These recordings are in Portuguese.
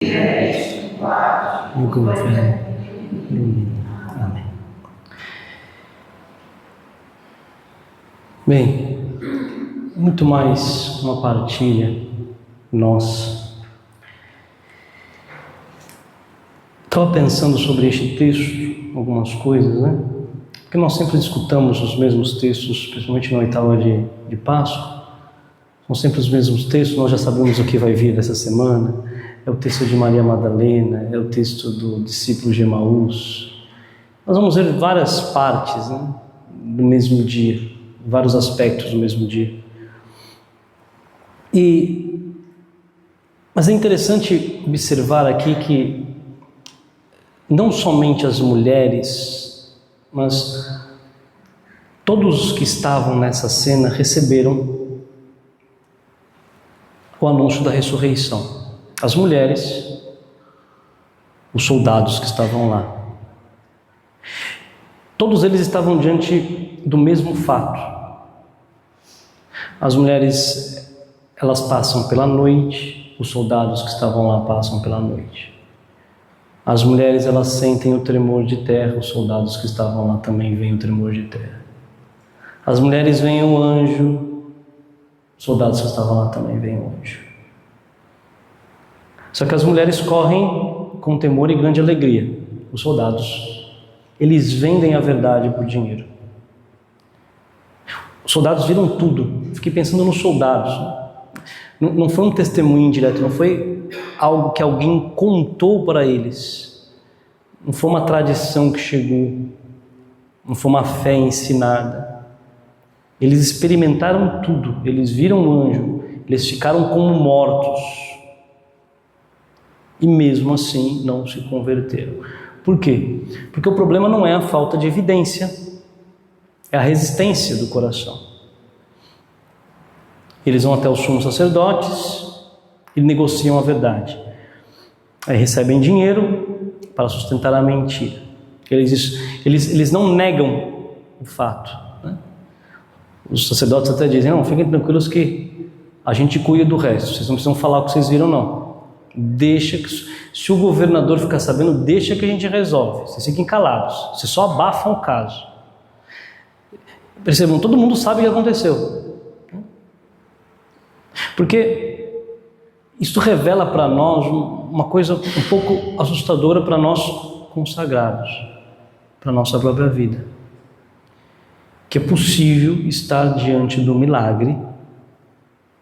e o governo. Amém. Bem, muito mais uma partilha nossa. Estava pensando sobre este texto, algumas coisas, né? Porque nós sempre escutamos os mesmos textos, principalmente na oitava de Páscoa. São sempre os mesmos textos, nós já sabemos o que vai vir dessa semana. É o texto de Maria Madalena, é o texto do discípulo de Emaús. Nós vamos ver várias partes, né, do mesmo dia, vários aspectos do mesmo dia. Mas é interessante observar aqui que não somente as mulheres, mas todos os que estavam nessa cena receberam o anúncio da ressurreição. As mulheres, os soldados que estavam lá. Todos eles estavam diante do mesmo fato. As mulheres, elas passam pela noite, os soldados que estavam lá passam pela noite. As mulheres, elas sentem o tremor de terra, os soldados que estavam lá também veem o tremor de terra. As mulheres veem o anjo, os soldados que estavam lá também veem o anjo. Só que as mulheres correm com temor e grande alegria. Os soldados, eles vendem a verdade por dinheiro. Os soldados viram tudo. Fiquei pensando nos soldados. Não foi um testemunho indireto, não foi algo que alguém contou para eles. Não foi uma tradição que chegou. Não foi uma fé ensinada. Eles experimentaram tudo. Eles viram o anjo. Eles ficaram como mortos. E mesmo assim não se converteram. Por quê? Porque o problema não é a falta de evidência, é a resistência do coração. Eles vão até os sumos sacerdotes e negociam a verdade. Aí recebem dinheiro para sustentar a mentira. Eles não negam o fato, né? Os sacerdotes até dizem, não, fiquem tranquilos que a gente cuida do resto, vocês não precisam falar o que vocês viram não. Deixa que, se o governador ficar sabendo, deixa que a gente resolve. Vocês fiquem calados, vocês só abafam o caso. Percebam, todo mundo sabe o que aconteceu. Porque isso revela para nós uma coisa um pouco assustadora para nós consagrados, para a nossa própria vida. Que é possível estar diante do milagre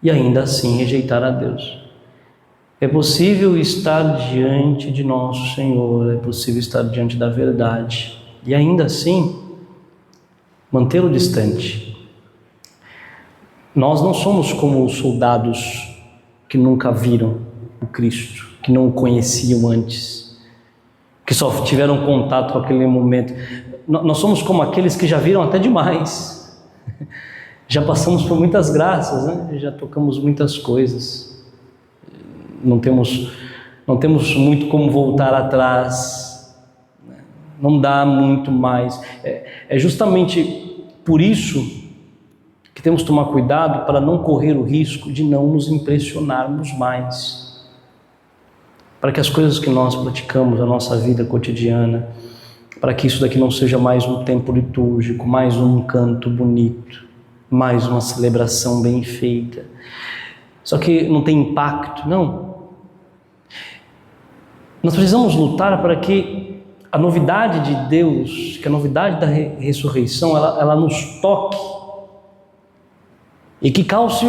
e ainda assim rejeitar a Deus. É possível estar diante de nosso Senhor, é possível estar diante da verdade e ainda assim mantê-lo distante. Nós não somos como os soldados que nunca viram o Cristo, que não o conheciam antes, que só tiveram contato com aquele momento. Nós somos como aqueles que já viram até demais, já passamos por muitas graças, né? Já tocamos muitas coisas. Não temos muito como voltar atrás, não dá muito mais. É justamente por isso que temos que tomar cuidado para não correr o risco de não nos impressionarmos mais. Para que as coisas que nós praticamos na nossa vida cotidiana, para que isso daqui não seja mais um tempo litúrgico, mais um canto bonito, mais uma celebração bem feita. Só que não tem impacto, não. Nós precisamos lutar para que a novidade de Deus, que a novidade da ressurreição, ela nos toque e que cause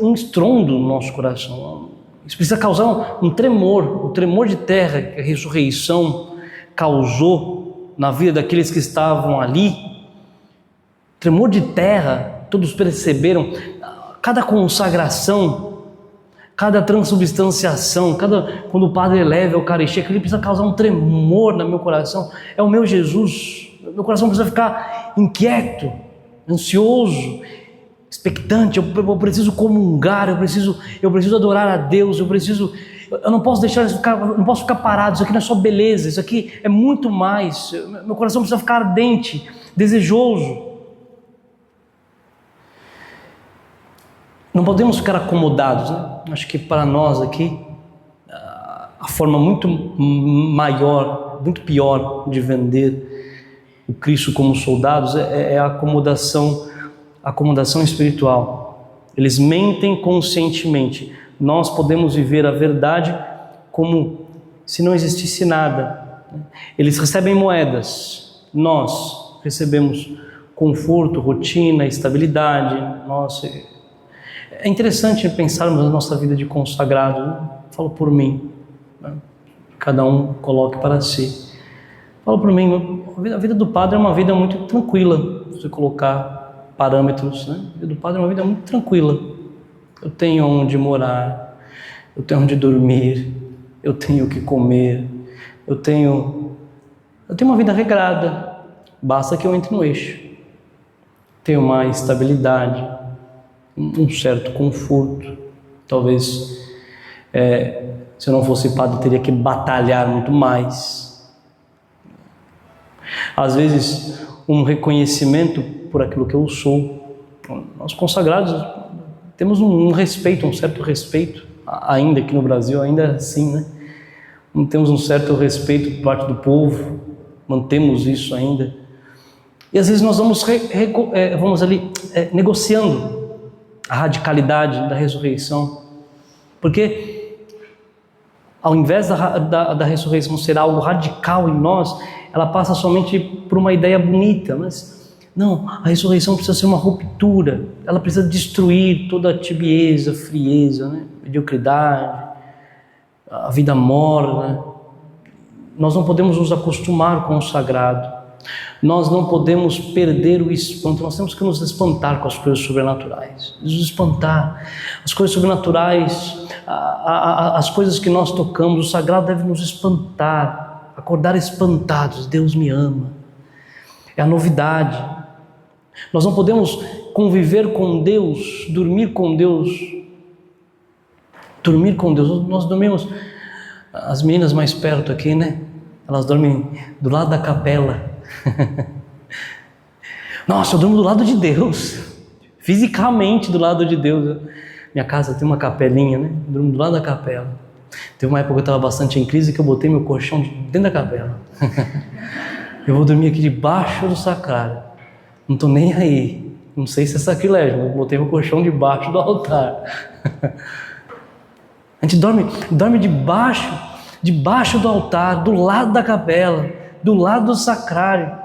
um estrondo no nosso coração. Isso precisa causar um tremor, o tremor de terra que a ressurreição causou na vida daqueles que estavam ali. Tremor de terra, todos perceberam, cada consagração, cada transubstanciação, quando o padre eleva a Eucaristia, aquilo precisa causar um tremor no meu coração. É o meu Jesus. Meu coração precisa ficar inquieto, ansioso, expectante. Eu preciso comungar, eu preciso adorar a Deus, eu não posso não posso ficar parado. Isso aqui não é só beleza, isso aqui é muito mais. Meu coração precisa ficar ardente, desejoso. Não podemos ficar acomodados, né? Acho que para nós aqui, forma muito maior, muito pior de vender o Cristo como soldados é a acomodação espiritual. Eles mentem conscientemente. Nós podemos viver a verdade como se não existisse nada. Eles recebem moedas, nós recebemos conforto, rotina, estabilidade. É interessante pensarmos na nossa vida de consagrado, né? Falo por mim, né? Cada um coloque para si. Falo por mim, a vida do padre é uma vida muito tranquila, se você colocar parâmetros, né? A vida do padre é uma vida muito tranquila. Eu tenho onde morar, eu tenho onde dormir, eu tenho o que comer, eu tenho uma vida regrada, basta que eu entre no eixo. Tenho uma estabilidade, um certo conforto. Talvez, se eu não fosse padre, teria que batalhar muito mais. Às vezes, um reconhecimento por aquilo que eu sou. Nós consagrados temos um respeito, um certo respeito, ainda aqui no Brasil, ainda é assim, né? Temos um certo respeito por parte do povo, mantemos isso ainda. E às vezes nós vamos ali negociando a radicalidade da ressurreição, porque ao invés da ressurreição ser algo radical em nós, ela passa somente por uma ideia bonita, mas não, a ressurreição precisa ser uma ruptura, ela precisa destruir toda a tibieza, frieza, né? Mediocridade, a vida morna. Nós não podemos nos acostumar com o sagrado, nós não podemos perder o espanto, nós temos que nos espantar com as coisas sobrenaturais, nos espantar. As coisas sobrenaturais, as coisas que nós tocamos, o sagrado deve nos espantar, acordar espantados. Deus me ama, é a novidade. Nós não podemos conviver com Deus, dormir com Deus. Nós dormimos, as meninas mais perto aqui, né? Elas dormem do lado da capela. Nossa, eu durmo do lado de Deus, fisicamente do lado de Deus. Minha casa tem uma capelinha, né? Eu durmo do lado da capela. Teve uma época que eu estava bastante em crise, que eu botei meu colchão dentro da capela. Eu vou dormir aqui debaixo do sacrário. Não estou nem aí. Não sei se é sacrilégio, mas eu botei meu colchão debaixo do altar. A gente dorme debaixo do altar, do lado da capela, do lado do sacrário.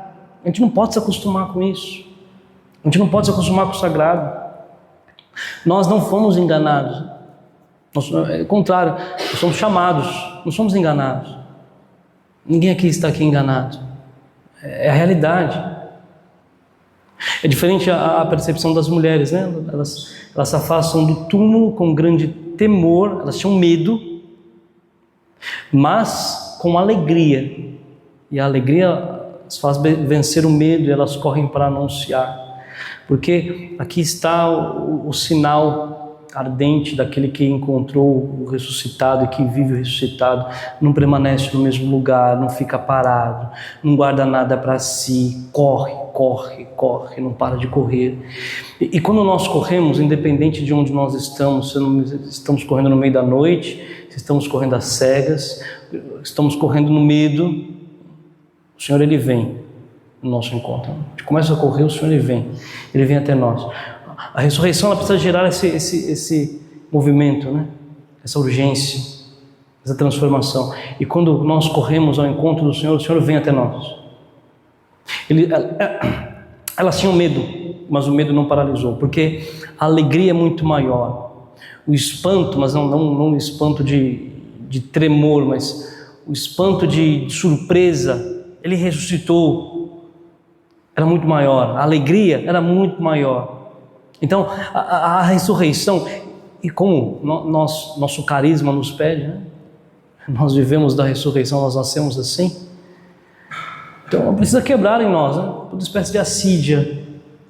A gente não pode se acostumar com isso. A gente não pode se acostumar com o sagrado. Nós não fomos enganados. É o contrário, nós somos chamados, não somos enganados. Ninguém aqui está enganado. É a realidade. É diferente a percepção das mulheres, né? Elas se afastam do túmulo com grande temor, elas tinham medo, mas com alegria. E a alegria as faz vencer o medo e elas correm para anunciar. Porque aqui está o sinal ardente daquele que encontrou o ressuscitado e que vive o ressuscitado. Não permanece no mesmo lugar, não fica parado, não guarda nada para si, corre, não para de correr. E quando nós corremos, independente de onde nós estamos, se estamos correndo no meio da noite, se estamos correndo às cegas, estamos correndo no medo, o Senhor Ele vem no nosso encontro. A gente começa a correr, o Senhor Ele vem até nós. A ressurreição ela precisa gerar esse movimento, né? Essa urgência, essa transformação. E quando nós corremos ao encontro do Senhor, o Senhor vem até nós. Elas tinham medo, mas o medo não paralisou, porque a alegria é muito maior. O espanto, mas não o espanto de tremor, mas o espanto de surpresa. Ele ressuscitou, era muito maior. A alegria era muito maior. Então, a ressurreição, e como nosso carisma nos pede, né? Nós vivemos da ressurreição, nós nascemos assim. Então, precisa quebrar em nós, né? Toda espécie de assídia,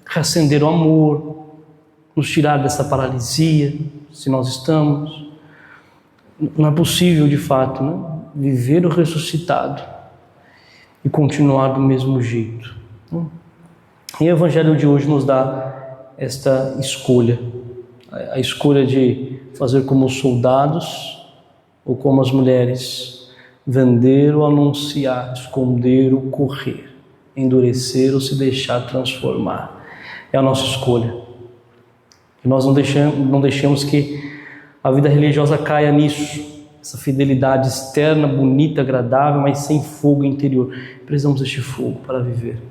reacender o amor, nos tirar dessa paralisia, se nós estamos. Não é possível, de fato, né? Viver o ressuscitado e continuar do mesmo jeito. E o Evangelho de hoje nos dá esta escolha, a escolha de fazer como os soldados ou como as mulheres, vender ou anunciar, esconder ou correr, endurecer ou se deixar transformar. É a nossa escolha. E nós não deixemos que a vida religiosa caia nisso, essa fidelidade externa, bonita, agradável, mas sem fogo interior. Precisamos deste fogo para viver.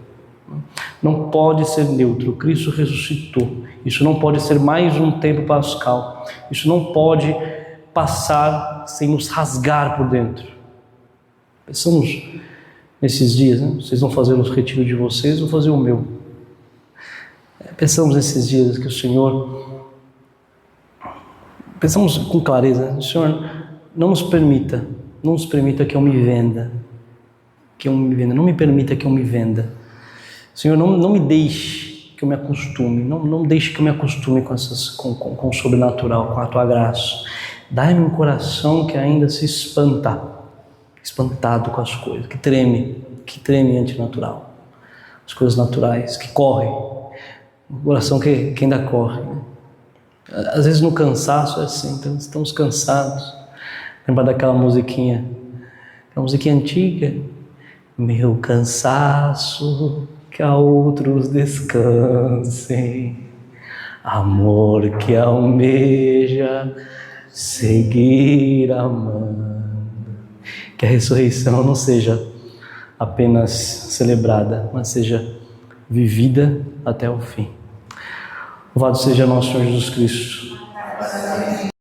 Não pode ser neutro. Cristo ressuscitou. Isso não pode ser mais um tempo pascal. Isso não pode passar sem nos rasgar por dentro. Pensamos nesses dias, né? Vocês vão fazer o retiro de vocês, vou fazer o meu. Pensamos nesses dias que o Senhor... Pensamos com clareza, Senhor, não nos permita que eu me venda. Não me permita que eu me venda. Senhor, não me deixe que eu me acostume, não deixe que eu me acostume com o sobrenatural, com a Tua graça. Dai-me um coração que ainda se espantado com as coisas, que treme ante o natural, as coisas naturais, que correm, um coração que ainda corre. Às vezes no cansaço é assim, então estamos cansados. Lembra daquela musiquinha antiga? Meu cansaço, que a outros descansem, amor que almeja seguir amando. Que a ressurreição não seja apenas celebrada, mas seja vivida até o fim. Louvado seja nosso Senhor Jesus Cristo.